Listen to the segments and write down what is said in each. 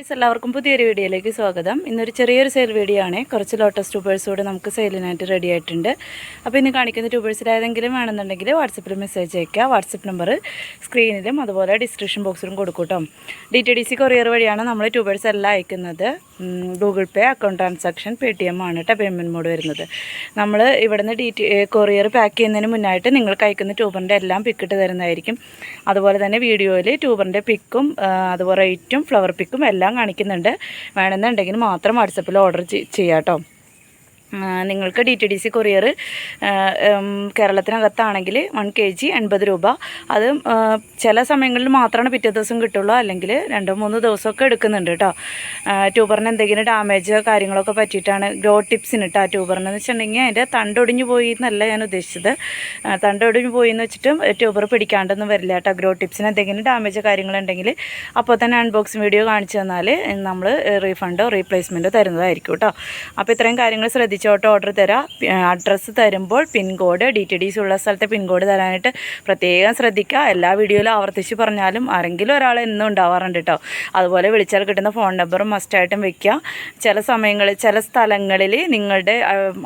എല്ലാവർക്കും പുതിയൊരു വീഡിയോയിലേക്ക് സ്വാഗതം. ഇന്നൊരു ചെറിയൊരു സെയിൽ വീഡിയോ ആണ്. കുറച്ച് ലോട്ടസ് ട്യൂബേഴ്സ് കൂടെ നമുക്ക് സെയിലിനായിട്ട് റെഡി ആയിട്ടുണ്ട്. അപ്പോൾ ഇന്ന് കാണിക്കുന്ന ട്യൂബേഴ്സിൽ ഏതെങ്കിലും വേണമെന്നുണ്ടെങ്കിൽ വാട്സപ്പിൽ മെസ്സേജ് അയയ്ക്കുക. വാട്സപ്പ് നമ്പർ സ്ക്രീനിലും അതുപോലെ ഡിസ്ക്രിപ്ഷൻ ബോക്സിലും കൊടുക്കും കേട്ടോ. DTDC കൊറിയർ വഴിയാണ് നമ്മൾ ട്യൂബേഴ്സ് എല്ലാം അയക്കുന്നത്. ഗൂഗിൾ പേ, അക്കൗണ്ട് ട്രാൻസാക്ഷൻ, PTM ആണ് കേട്ടോ പേയ്മെൻറ്റ് മോഡ് വരുന്നത്. നമ്മൾ ഇവിടുന്ന് കൊറിയർ പാക്ക് ചെയ്യുന്നതിന് മുന്നായിട്ട് നിങ്ങൾക്ക് അയക്കുന്ന ട്യൂബറിൻ്റെ എല്ലാം പിക്കിട്ട് തരുന്നതായിരിക്കും. അതുപോലെ തന്നെ വീഡിയോയിൽ ട്യൂബറിൻ്റെ പിക്കും അതുപോലെ റേറ്റും ഫ്ലവർ പിക്കും എല്ലാം കാണിക്കുന്നുണ്ട്. വേണമെന്നുണ്ടെങ്കിൽ മാത്രം വാട്സപ്പിൽ ഓർഡർ ചെയ്യാം കേട്ടോ. നിങ്ങൾക്ക് DTDC കൊറിയർ കേരളത്തിനകത്താണെങ്കിൽ 1 kg 80 രൂപ. അത് ചില സമയങ്ങളിൽ മാത്രമാണ് പിറ്റേ ദിവസം കിട്ടുള്ളൂ, അല്ലെങ്കിൽ 2-3 ദിവസമൊക്കെ എടുക്കുന്നുണ്ട് കേട്ടോ. ട്യൂബറിന് എന്തെങ്കിലും ഡാമേജ് കാര്യങ്ങളൊക്കെ പറ്റിയിട്ടാണ് ഗ്രോ ടിപ്സിന് കേട്ടോ. ട്യൂബറിനെന്ന് വെച്ചിട്ടുണ്ടെങ്കിൽ അതിൻ്റെ തണ്ടൊടിഞ്ഞു പോയി എന്നല്ല ഞാൻ ഉദ്ദേശിച്ചത്. തണ്ടൊടിഞ്ഞു പോയി എന്ന് വെച്ചിട്ടും ട്യൂബർ പിടിക്കാണ്ടൊന്നും വരില്ല കേട്ടോ. ഗ്രോ ടിപ്സിന് എന്തെങ്കിലും ഡാമേജ് കാര്യങ്ങളുണ്ടെങ്കിൽ അപ്പോൾ തന്നെ അൺബോക്സിങ് വീഡിയോ കാണിച്ചു തന്നാൽ നമ്മൾ റീഫണ്ടോ റീപ്ലേസ്മെൻറ്റോ തരുന്നതായിരിക്കും കേട്ടോ. അപ്പോൾ ഇത്രയും കാര്യങ്ങൾ ശ്രദ്ധിച്ചോട്ട് ഓർഡർ തരാം. അഡ്രസ്സ് തരുമ്പോൾ പിൻകോഡ് DTDC ഉള്ള സ്ഥലത്തെ പിൻകോഡ് തരാനായിട്ട് പ്രത്യേകം ശ്രദ്ധിക്കുക. എല്ലാ വീഡിയോയിലും ആവർത്തിച്ച് പറഞ്ഞാലും ആരെങ്കിലും ഒരാൾ എന്നും ഉണ്ടാവാറുണ്ട് കേട്ടോ. അതുപോലെ വിളിച്ചാൽ കിട്ടുന്ന ഫോൺ നമ്പറും മസ്റ്റായിട്ടും വെക്കുക. ചില സമയങ്ങളിൽ ചില സ്ഥലങ്ങളിൽ നിങ്ങളുടെ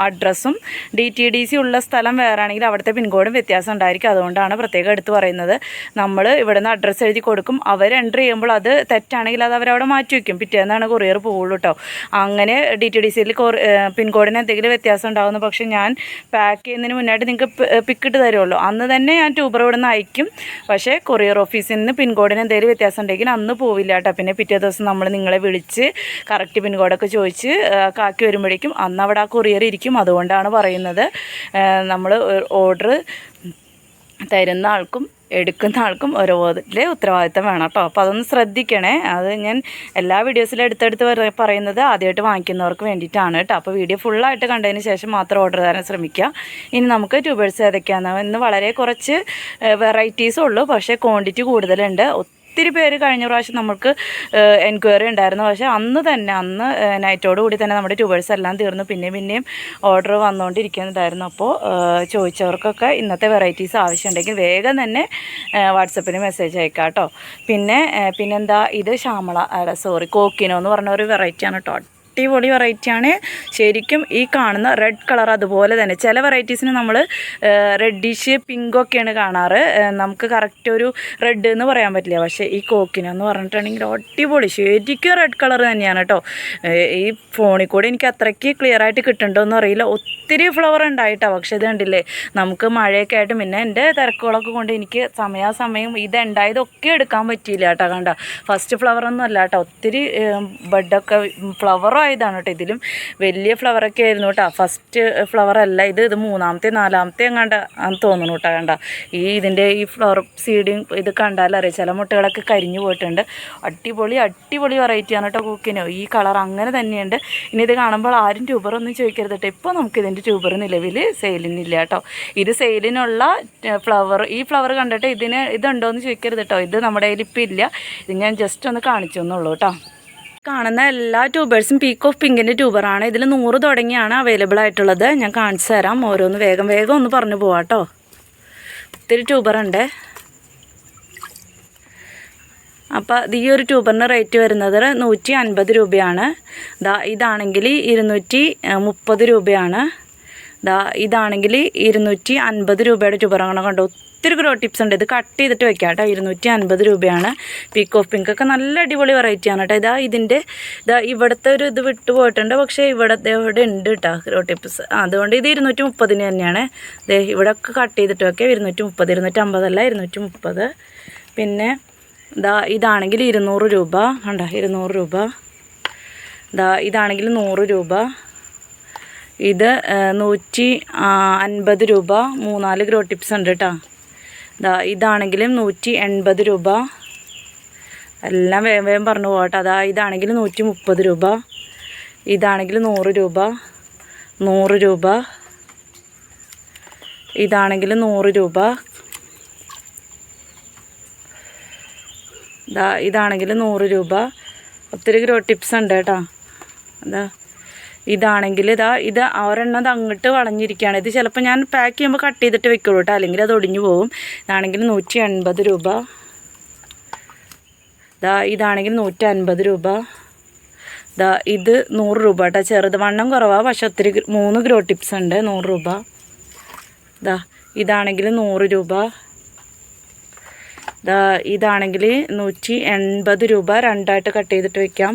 അഡ്രസ്സും DTDC ഉള്ള സ്ഥലം വേറെ ആണെങ്കിൽ അവിടുത്തെ പിൻകോഡും വ്യത്യാസം ഉണ്ടായിരിക്കും. അതുകൊണ്ടാണ് പ്രത്യേകം എടുത്ത് പറയുന്നത്. നമ്മൾ ഇവിടെ നിന്ന് അഡ്രസ്സ് എഴുതി കൊടുക്കും. അവർ എൻ്റർ ചെയ്യുമ്പോൾ അത് തെറ്റാണെങ്കിൽ അത് അവരവിടെ മാറ്റി വയ്ക്കും. പിറ്റേന്നാണ് കൊറിയർ പോകുള്ളൂ കേട്ടോ. അങ്ങനെ DTDCയിൽ പിൻകോഡിന് എന്തെങ്കിലും വ്യത്യാസം ഉണ്ടാകുന്നു. പക്ഷേ ഞാൻ പാക്ക് ചെയ്യുന്നതിന് മുന്നായിട്ട് നിങ്ങൾക്ക് പിക്കിട്ട് തരുമല്ലോ, അന്ന് തന്നെ ഞാൻ ട്യൂബർ ഇവിടെ നിന്ന് അയക്കും. പക്ഷേ കൊറിയർ ഓഫീസിൽ നിന്ന് പിൻകോഡിന് എന്തെങ്കിലും വ്യത്യാസം ഉണ്ടെങ്കിൽ അന്ന് പോവില്ല കേട്ടോ. പിന്നെ പിറ്റേ ദിവസം നമ്മൾ നിങ്ങളെ വിളിച്ച് കറക്റ്റ് പിൻകോഡൊക്കെ ചോദിച്ച് കാക്കി വരുമ്പോഴേക്കും അന്ന് അവിടെ ആ കൊറിയർ ഇരിക്കും. അതുകൊണ്ടാണ് പറയുന്നത്. നമ്മൾ ഓർഡർ തരുന്ന ആൾക്കും എടുക്കുന്ന ആൾക്കും ഓരോതിലെ ഉത്തരവാദിത്തം വേണം കേട്ടോ. അപ്പോൾ അതൊന്ന് ശ്രദ്ധിക്കണേ. അത് ഞാൻ എല്ലാ വീഡിയോസിലും എടുത്തെടുത്ത് പറയുന്നത് ആദ്യമായിട്ട് വാങ്ങിക്കുന്നവർക്ക് വേണ്ടിയിട്ടാണ് കേട്ടോ. അപ്പോൾ വീഡിയോ ഫുള്ളായിട്ട് കണ്ടതിന് ശേഷം മാത്രം ഓർഡർ തരാൻ ശ്രമിക്കുക. ഇനി നമുക്ക് ട്യൂബേഴ്സ് ഏതൊക്കെയാണ് ഇന്ന് വളരെ കുറച്ച് വെറൈറ്റീസും ഉള്ളൂ, പക്ഷേ ക്വാണ്ടിറ്റി കൂടുതലുണ്ട്. ഒത്തിരി പേര് കഴിഞ്ഞ പ്രാവശ്യം നമുക്ക് എൻക്വയറി ഉണ്ടായിരുന്നു. പക്ഷേ അന്ന് നൈറ്റോട് കൂടി തന്നെ നമ്മുടെ ട്യൂബേഴ്സ് എല്ലാം തീർന്നു. പിന്നെയും ഓർഡർ വന്നുകൊണ്ടിരിക്കുന്നുണ്ടായിരുന്നു. അപ്പോൾ ചോദിച്ചവർക്കൊക്കെ ഇന്നത്തെ വെറൈറ്റീസ് ആവശ്യമുണ്ടെങ്കിൽ വേഗം തന്നെ വാട്സപ്പിന് മെസ്സേജ് അയക്കാം കേട്ടോ. പിന്നെന്താ, ഇത് കോക്കിനോ എന്ന് പറഞ്ഞ ഒരു വെറൈറ്റിയാണ് കേട്ടോ. അടിപൊളി വെറൈറ്റിയാണ് ശരിക്കും. ഈ കാണുന്ന റെഡ് കളർ അതുപോലെ തന്നെ ചില വെറൈറ്റീസിന് നമ്മൾ റെഡിഷ് പിങ്കൊക്കെയാണ് കാണാറ്. നമുക്ക് കറക്റ്റ് ഒരു റെഡ് എന്ന് പറയാൻ പറ്റില്ല. പക്ഷേ ഈ കോക്കിനോ എന്ന് പറഞ്ഞിട്ടുണ്ടെങ്കിൽ അടിപൊളി ശരിക്കും റെഡ് കളർ തന്നെയാണ് കേട്ടോ. ഈ ഫോണിൽ കൂടെ എനിക്ക് അത്രയ്ക്ക് ക്ലിയർ ആയിട്ട് കിട്ടുന്നുണ്ടോയെന്ന് അറിയില്ല. ഒത്തിരി ഫ്ലവർ ഉണ്ടായിട്ടോ. പക്ഷേ ഇത് കണ്ടില്ലേ, നമുക്ക് മഴയൊക്കെ ആയിട്ട് പിന്നെ എൻ്റെ തിരക്കുകളൊക്കെ കൊണ്ട് എനിക്ക് സമയാസമയം ഇതുണ്ടായതൊക്കെ എടുക്കാൻ പറ്റിയില്ല കേട്ടോ. കണ്ട ഫസ്റ്റ് ഫ്ലവറൊന്നും അല്ല കേട്ടോ. ഒത്തിരി ബഡൊക്കെ ഫ്ലവറും ഇതാണ് കേട്ടോ. ഇതിലും വലിയ ഫ്ലവറൊക്കെ ആയിരുന്നു കേട്ടോ. ഫസ്റ്റ് ഫ്ലവർ അല്ല ഇത്. 3-ാമത്തെ 4-ാമത്തെ എങ്ങാണ്ട് തോന്നുന്നു കേട്ടോ. കണ്ട ഇതിൻ്റെ ഈ ഫ്ലവർ സീഡിങ് ഇത് കണ്ടാലറിയാം. ചില മുട്ടകളൊക്കെ കരിഞ്ഞു പോയിട്ടുണ്ട്. അടിപൊളി വെറൈറ്റിയാണ് കേട്ടോ കോക്കിനോ. ഈ കളർ അങ്ങനെ തന്നെയുണ്ട്. ഇനി ഇത് കാണുമ്പോൾ ആരും ട്യൂബറൊന്നും ചോദിക്കരുത് കേട്ടോ. ഇപ്പോൾ നമുക്കിതിൻ്റെ ട്യൂബർ നിലവിൽ സെയിലിനില്ല കേട്ടോ. ഇത് സെയിലിനുള്ള ഈ ഫ്ലവർ കണ്ടിട്ട് ഇതുണ്ടോയെന്ന് ചോദിക്കരുത് കേട്ടോ. ഇത് നമ്മുടെ കയ്യിൽ ഇപ്പം ഇല്ല. ഇത് ഞാൻ ജസ്റ്റ് ഒന്ന് കാണിച്ചു എന്നുള്ളൂ കേട്ടോ. കാണുന്ന എല്ലാ ട്യൂബേഴ്സും പീക്ക് ഓഫ് പിങ്കിൻ്റെ ട്യൂബറാണ്. ഇതിൽ 100 തുടങ്ങിയാണ് അവൈലബിൾ ആയിട്ടുള്ളത്. ഞാൻ കാണിച്ചു തരാം. ഓരോന്ന് വേഗം ഒന്ന് പറഞ്ഞു പോവാം കേട്ടോ. ഒത്തിരി ട്യൂബറുണ്ട്. അപ്പോൾ ഈ ഒരു ട്യൂബറിന് റേറ്റ് വരുന്നത് 150 രൂപയാണ്. ഇതാണെങ്കിൽ 230 രൂപയാണ്. ഇതാണെങ്കിൽ 250 രൂപയുടെ ട്യൂബറാണ്. കണ്ടോ, ഒത്തിരി ഗ്രോ ടിപ്സ് ഉണ്ട്. ഇത് കട്ട് ചെയ്തിട്ട് വെക്കാം കേട്ടോ. 250 രൂപയാണ്. പീക്ക് ഓഫ് പിങ്ക് ഒക്കെ നല്ല അടിപൊളി വെറൈറ്റിയാണ് കേട്ടോ. ഇവിടുത്തെ ഒരു ഇത് വിട്ടു പോയിട്ടുണ്ട്. പക്ഷേ ഇവിടെ ഉണ്ട് കേട്ടോ ഗ്രോ ടിപ്സ്. അതുകൊണ്ട് ഇത് 230 തന്നെയാണ്. ഇവിടെ ഒക്കെ കട്ട് ചെയ്തിട്ട് വെക്കാം. 230, 250 അല്ല 230. പിന്നെ ഇതാണെങ്കിൽ 200 രൂപ. കണ്ടോ 200 രൂപ. ഇതാണെങ്കിൽ 100 രൂപ. ഇത് 150 രൂപ. 3-4 ഗ്രോ ടിപ്സ് ഉണ്ട് കേട്ടോ. ഇതാണെങ്കിലും 180 രൂപ. എല്ലാം വേഗം പറഞ്ഞു പോകട്ടെ. ഇതാണെങ്കിൽ 130 രൂപ. ഇതാണെങ്കിൽ 100 രൂപ. 100 രൂപ. ഇതാണെങ്കിൽ 100 രൂപ. ഇതാണെങ്കിൽ 100 രൂപ. ഒത്തിരി ഗ്രോ ടിപ്സ് ഉണ്ട് കേട്ടോ. ഇതാണെങ്കിൽ ഇത് ഒരെണ്ണം അങ്ങോട്ട് വളഞ്ഞിരിക്കുകയാണ്. ഇത് ചിലപ്പോൾ ഞാൻ പാക്ക് ചെയ്യുമ്പോൾ കട്ട് ചെയ്തിട്ട് വെക്കുള്ളൂ കേട്ടോ, അല്ലെങ്കിൽ അത് ഒടിഞ്ഞു പോകും. ഇതാണെങ്കിൽ 180 രൂപ. ഇതാണെങ്കിൽ 150 രൂപ. ഇത് 100 രൂപ കേട്ടോ. ചെറുത് വണ്ണം കുറവാണ്, പക്ഷെ ഒത്തിരി 3 ഗ്രോ ടിപ്സ് ഉണ്ട്. 100 രൂപ. ഇതാണെങ്കിൽ 100 രൂപ. ഇതാണെങ്കിൽ 180 രൂപ. രണ്ടായിട്ട് കട്ട് ചെയ്തിട്ട് വയ്ക്കാം.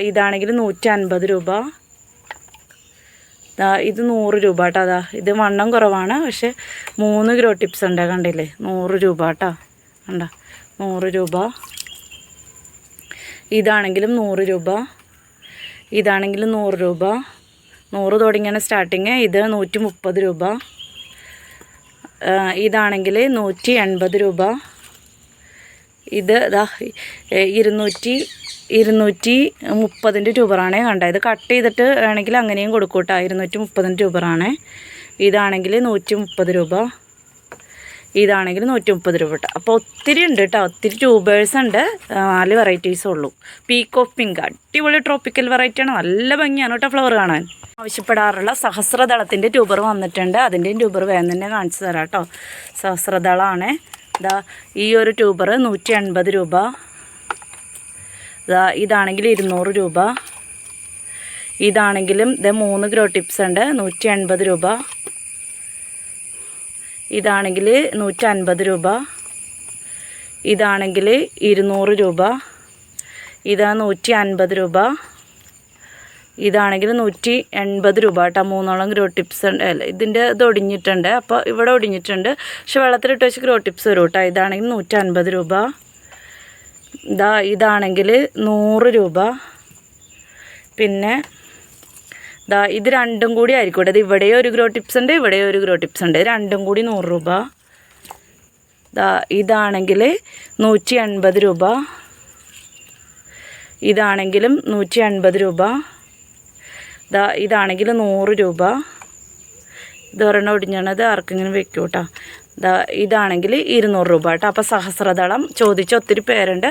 ഇതാണെങ്കിൽ 150 രൂപ. ഇത് 100 രൂപ കേട്ടോ. ഇത് വണ്ണം കുറവാണ്, പക്ഷെ 3 ഗ്രോ ടിപ്സ് ഉണ്ട്, കണ്ടില്ലേ? 100 രൂപ കേട്ടോ. കണ്ട 100 രൂപ. ഇതാണെങ്കിലും 100 രൂപ. ഇതാണെങ്കിലും 100 രൂപ. 100 തുടങ്ങിയാണ് സ്റ്റാർട്ടിങ്. ഇത് 130 രൂപ. ഇതാണെങ്കിൽ 180 രൂപ. ഇത് 230 ട്യൂബറാണ്. കണ്ട, ഇത് കട്ട് ചെയ്തിട്ട് വേണമെങ്കിൽ അങ്ങനെയും കൊടുക്കും കേട്ടോ. 230 ട്യൂബറാണ്. ഇതാണെങ്കിൽ 130 രൂപ. ഇതാണെങ്കിൽ 130 രൂപ കേട്ടോ. അപ്പോൾ ഒത്തിരി ഉണ്ട് കേട്ടോ, ഒത്തിരി ട്യൂബേഴ്സ് ഉണ്ട്. 4 വെറൈറ്റീസേ ഉള്ളൂ. പീക്ക് ഓഫ് പിങ്ക് അടിപൊളി ട്രോപ്പിക്കൽ വെറൈറ്റിയാണ്. നല്ല ഭംഗിയാണ് കേട്ടോ ഫ്ലവർ കാണാൻ. ആവശ്യപ്പെടാറുള്ള സഹസ്രദളത്തിൻ്റെ ട്യൂബർ വന്നിട്ടുണ്ട്. അതിൻ്റെയും ട്യൂബർ വേഗം തന്നെ കാണിച്ചു തരാം കേട്ടോ. സഹസ്രദളമാണ്. ഈ ഒരു ട്യൂബർ 180 രൂപ. ഇതാണെങ്കിൽ 200 രൂപ. ഇതാണെങ്കിലും 3 ഗ്രോ ടിപ്സ് ഉണ്ട്. 180 രൂപ. ഇതാണെങ്കിൽ 150 രൂപ. ഇതാണെങ്കിൽ 200 രൂപ. ഇതാ 150 രൂപ. ഇതാണെങ്കിൽ 180 രൂപ കേട്ടോ. 3 ഗ്രോ ടിപ്സ് ഉണ്ട്. അല്ല, ഇതിൻ്റെ ഇത് ഒടിഞ്ഞിട്ടുണ്ട്. അപ്പോൾ ഇവിടെ ഒടിഞ്ഞിട്ടുണ്ട്, പക്ഷെ വെള്ളത്തിലിട്ട് വെച്ച് ഗ്രോ ടിപ്സ് വരും കേട്ടോ. ഇതാണെങ്കിൽ 150 രൂപ. ഇതാണെങ്കിൽ 100 രൂപ. പിന്നെ ഇത് രണ്ടും കൂടി ആയിരിക്കും. ഇത് ഇവിടെ ഒരു ഗ്രോ ടിപ്സ് ഉണ്ട്, ഇവിടെ ഒരു ഗ്രോ ടിപ്സ് ഉണ്ട്. രണ്ടും കൂടി 100 രൂപ. ഇതാണെങ്കിൽ 180 രൂപ. ഇതാണെങ്കിലും 180 രൂപ. ഇതാണെങ്കിൽ 100 രൂപ. ഇതൊരെണ്ണം ഒടിഞ്ഞത് ആർക്കെങ്കിലും വെക്കും കേട്ടോ. ഇതാണെങ്കിൽ 200 രൂപ കേട്ടോ. അപ്പോൾ സഹസ്രദളം ചോദിച്ച ഒത്തിരി പേരുണ്ട്.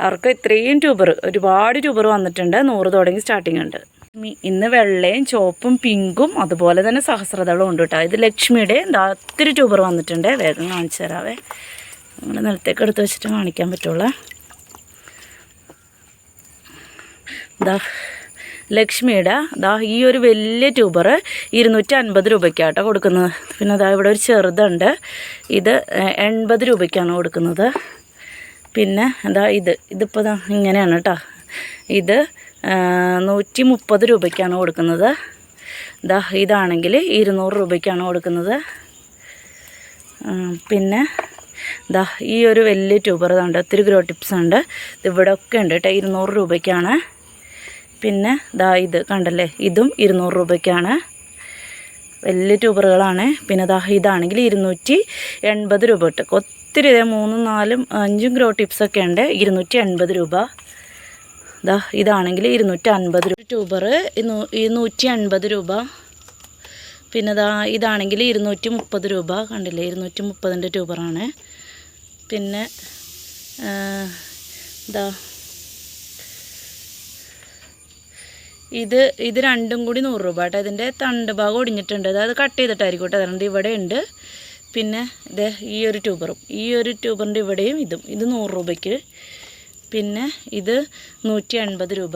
അവർക്ക് ഇത്രയും ട്യൂബർ, ഒരുപാട് ട്യൂബർ വന്നിട്ടുണ്ട്. 100 തുടങ്ങി സ്റ്റാർട്ടിങ് ഉണ്ട്. ഇന്ന് വെള്ളയും ചുവപ്പും പിങ്കും അതുപോലെ തന്നെ സഹസ്രദളവും ഉണ്ട് കേട്ടോ. ഇത് ലക്ഷ്മിയുടെ ഒത്തിരി ട്യൂബർ വന്നിട്ടുണ്ട്. വേഗം കാണിച്ചു തരാവേ. നമ്മൾ നിലത്തേക്ക് എടുത്ത് വെച്ചിട്ട് കാണിക്കാൻ പറ്റുള്ളൂ. ലക്ഷ്മിയുടെ ഈ ഒരു വലിയ ട്യൂബർ 250 രൂപയ്ക്കാട്ടോ കൊടുക്കുന്നത്. പിന്നെ ഇവിടെ ഒരു ചെറുതുണ്ട്. ഇത് 80 രൂപയ്ക്കാണ് കൊടുക്കുന്നത്. പിന്നെ ഇതിപ്പോൾ ഇങ്ങനെയാണ് കേട്ടോ. ഇത് 130 രൂപയ്ക്കാണ് കൊടുക്കുന്നത്. ഇതാണെങ്കിൽ 200 രൂപയ്ക്കാണ് കൊടുക്കുന്നത്. പിന്നെ ഈ ഒരു വലിയ ട്യൂബർ ഉണ്ട്. ഒത്തിരി ഗ്രോ ടിപ്സ് ഉണ്ട്. ഇവിടെ ഒക്കെ ഉണ്ട് കേട്ടോ. 200 രൂപയ്ക്കാണ്. പിന്നെ ഇത് കണ്ടല്ലേ, ഇതും 200 രൂപയ്ക്കാണ്. വലിയ ട്യൂബറുകളാണ്. പിന്നെ ഇതാണെങ്കിൽ 280 രൂപ ഇട്ട് ഒത്തിരി 3, 4, 5 ഗ്രോ ടിപ്സൊക്കെ ഉണ്ട്. 280 രൂപ. ഇതാണെങ്കിൽ 250 രൂപ. ട്യൂബർ 180 രൂപ. പിന്നെ ഇതാണെങ്കിൽ 230 രൂപ. കണ്ടില്ലേ, 230ൻ്റെ ട്യൂബറാണ്. പിന്നെ ഇത് രണ്ടും കൂടി 100 രൂപ കേട്ടോ. ഇതിൻ്റെ തണ്ട് ഭാഗം ഒടിഞ്ഞിട്ടുണ്ട്. അത് കട്ട് ചെയ്തിട്ടായിരിക്കും കേട്ടോ. അതുകൊണ്ട് ഇവിടെ ഉണ്ട്. പിന്നെ ഈ ഒരു ട്യൂബറും, ഈ ഒരു ട്യൂബറിൻ്റെ ഇവിടെയും ഇത് 100 രൂപയ്ക്ക്. പിന്നെ ഇത് 180 രൂപ.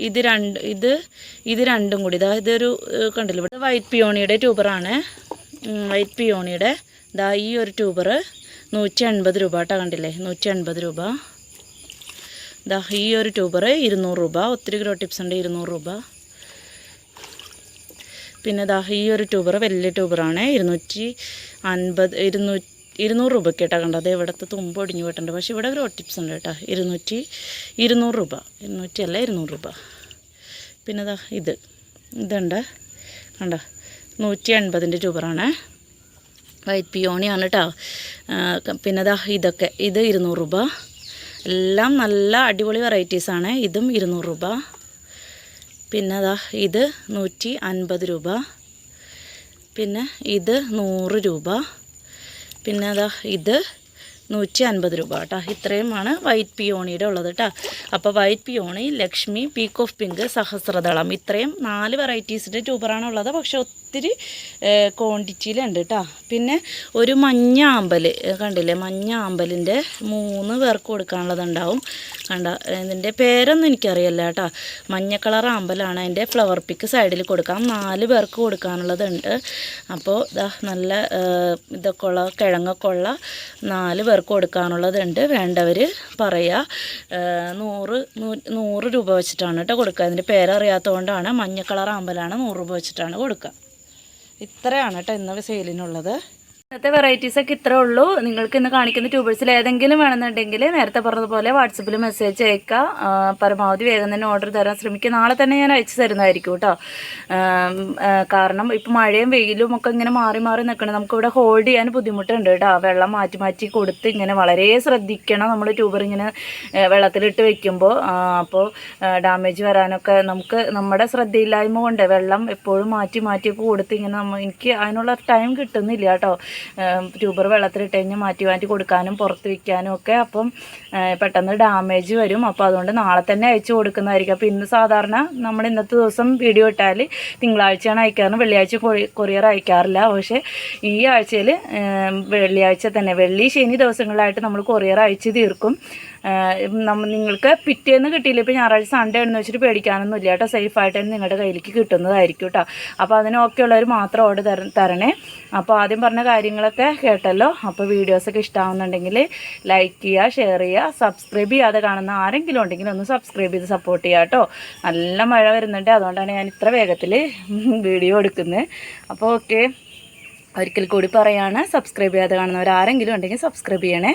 ഇത് രണ്ടും കൂടി ഇതൊരു കണ്ടില്ല. ഇവിടെ വൈറ്റ് പിയോണിയുടെ ട്യൂബറാണ്. വൈറ്റ് പിയോണിയുടെ ഈ ഒരു ട്യൂബർ 180 രൂപ കേട്ടോ. കണ്ടില്ലേ, 180 രൂപ. ഈ ഒരു ട്യൂബർ 200 രൂപ. ഒത്തിരി ഗ്രോ ടിപ്സ് ഉണ്ട്. 200 രൂപ. പിന്നെ ഈ ഒരു ട്യൂബർ വലിയ ട്യൂബറാണ്. 200 രൂപയ്ക്ക് കേട്ടോ. കണ്ടോ, അത് ഇവിടുത്തെ തുമ്പ് ഒടിഞ്ഞു പോയിട്ടുണ്ട്. പക്ഷേ ഇവിടെ ഗ്രോ ടിപ്സ് ഉണ്ട് കേട്ടോ. 200 രൂപ. 200 രൂപ. പിന്നെ ഇതുണ്ട് കണ്ടോ, 180ൻ്റെ ട്യൂബറാണ്. വൈറ്റ് പിയോണിയാണ് കേട്ടോ. പിന്നെ ഇതൊക്കെ ഇത് 200 രൂപ. എല്ലാം നല്ല അടിപൊളി വെറൈറ്റീസാണ്. ഇതും 200 രൂപ. പിന്നെ ഇത് 150 രൂപ. പിന്നെ ഇത് 100 രൂപ. പിന്നെ ഇത് 150 രൂപ കേട്ടോ. ഇത്രയുമാണ് വൈറ്റ് പിയോണിയുടെ ഉള്ളത് കേട്ടോ. അപ്പോൾ white peony, Lakshmi, peak of pink, സഹസ്രദളം, ഇത്രയും 4 വെറൈറ്റീസിൻ്റെ ട്യൂബറാണ് ഉള്ളത്. പക്ഷേ ഇത്തിരി ക്വാണ്ടിറ്റിയിലുണ്ട് കേട്ടോ. പിന്നെ ഒരു മഞ്ഞ ആമ്പൽ കണ്ടില്ലേ, മഞ്ഞ ആമ്പലിൻ്റെ 3 പേർക്ക് കൊടുക്കാനുള്ളതുണ്ടാവും. കണ്ട, ഇതിൻ്റെ പേരൊന്നും എനിക്കറിയില്ല കേട്ടോ. മഞ്ഞ കളർ ആമ്പലാണ്. അതിൻ്റെ ഫ്ലവർ പിക്ക് സൈഡിൽ കൊടുക്കാം. 4 പേർക്ക് കൊടുക്കാനുള്ളതുണ്ട്. അപ്പോൾ ഇതാ നല്ല ഇതൊക്കെ ഉള്ള കിഴങ്ങൊക്കെ ഉള്ള 4 പേർക്ക് കൊടുക്കാനുള്ളതുണ്ട്. വേണ്ടവർ പറയുക. 100 രൂപ വെച്ചിട്ടാണ് കേട്ടോ കൊടുക്കുക. അതിൻ്റെ പേരറിയാത്തതുകൊണ്ടാണ്. മഞ്ഞ കളർ ആമ്പലാണ്, 100 രൂപ വെച്ചിട്ടാണ് കൊടുക്കുക. ഇത്രയാണ് കേട്ടോ ഇന്ന് സെയിലിനുള്ളത്. ഇന്നത്തെ വെറൈറ്റീസൊക്കെ ഇത്രേ ഉള്ളൂ. നിങ്ങൾക്ക് ഇന്ന് കാണിക്കുന്ന ട്യൂബേഴ്സിൽ ഏതെങ്കിലും വേണമെന്നുണ്ടെങ്കിൽ നേരത്തെ പറഞ്ഞതുപോലെ വാട്സപ്പിൽ മെസ്സേജ് അയക്കുക. പരമാവധി വേഗം തന്നെ ഓർഡർ തരാൻ ശ്രമിക്കുക. നാളെ തന്നെ ഞാൻ അയച്ചു തരുന്നതായിരിക്കും കേട്ടോ. കാരണം ഇപ്പം മഴയും വെയിലും ഒക്കെ ഇങ്ങനെ മാറി മാറി നിൽക്കണം. നമുക്കിവിടെ ഹോൾഡ് ചെയ്യാൻ ബുദ്ധിമുട്ടുണ്ട് കേട്ടോ. വെള്ളം മാറ്റി മാറ്റി കൊടുത്ത് ഇങ്ങനെ വളരെ ശ്രദ്ധിക്കണം നമ്മൾ ട്യൂബർ ഇങ്ങനെ വെള്ളത്തിലിട്ട് വെക്കുമ്പോൾ. അപ്പോൾ ഡാമേജ് വരാനൊക്കെ നമുക്ക് നമ്മുടെ ശ്രദ്ധയില്ലായ്മ കൊണ്ട് വെള്ളം എപ്പോഴും മാറ്റി മാറ്റിയൊക്കെ കൊടുത്ത് ഇങ്ങനെ എനിക്ക് അതിനുള്ള ടൈം കിട്ടുന്നില്ല കേട്ടോ. ട്യൂബർ വെള്ളത്തിലിട്ട് കഴിഞ്ഞാൽ മാറ്റി മാറ്റി കൊടുക്കാനും പുറത്ത് വയ്ക്കാനും ഒക്കെ. അപ്പം പെട്ടെന്ന് ഡാമേജ് വരും. അപ്പോൾ അതുകൊണ്ട് നാളെ തന്നെ അയച്ചു കൊടുക്കുന്നതായിരിക്കും. അപ്പോൾ ഇന്ന് സാധാരണ നമ്മൾ ഇന്നത്തെ ദിവസം വീഡിയോ ഇട്ടാൽ തിങ്കളാഴ്ചയാണ് അയക്കാറ്, വെള്ളിയാഴ്ച കൊറിയർ അയക്കാറില്ല. പക്ഷേ ഈ ആഴ്ചയിൽ വെള്ളിയാഴ്ച തന്നെ, വെള്ളി ശനി ദിവസങ്ങളിലായിട്ട് നമ്മൾ കൊറിയർ അയച്ച് തീർക്കും. നിങ്ങൾക്ക് പിറ്റേന്ന് കിട്ടിയില്ല, ഇപ്പോൾ ഞായറാഴ്ച സൺഡേ ആണെന്ന് വെച്ചിട്ട് പേടിക്കാനൊന്നും ഇല്ല കേട്ടോ. സേഫായിട്ട് തന്നെ നിങ്ങളുടെ കയ്യിലേക്ക് കിട്ടുന്നതായിരിക്കും കേട്ടോ. അപ്പോൾ അതിനൊക്കെ ഉള്ളവർ മാത്രം ഓർഡർ തരണേ. അപ്പോൾ ആദ്യം പറഞ്ഞ കാര്യങ്ങളൊക്കെ കേട്ടല്ലോ. അപ്പോൾ വീഡിയോസൊക്കെ ഇഷ്ടമാകുന്നുണ്ടെങ്കിൽ ലൈക്ക് ചെയ്യുക, ഷെയർ ചെയ്യുക, സബ്സ്ക്രൈബ് ചെയ്യാതെ കാണുന്ന ആരെങ്കിലും ഉണ്ടെങ്കിൽ ഒന്ന് സബ്സ്ക്രൈബ് ചെയ്ത് സപ്പോർട്ട് ചെയ്യുക കേട്ടോ. നല്ല മഴ വരുന്നുണ്ട്, അതുകൊണ്ടാണ് ഞാൻ ഇത്ര വേഗത്തിൽ വീഡിയോ എടുക്കുന്നത്. അപ്പോൾ ഓക്കെ, ഒരിക്കൽ കൂടി പറയാണ്, സബ്സ്ക്രൈബ് ചെയ്യാതെ കാണുന്നവർ ആരെങ്കിലും ഉണ്ടെങ്കിൽ സബ്സ്ക്രൈബ് ചെയ്യണേ.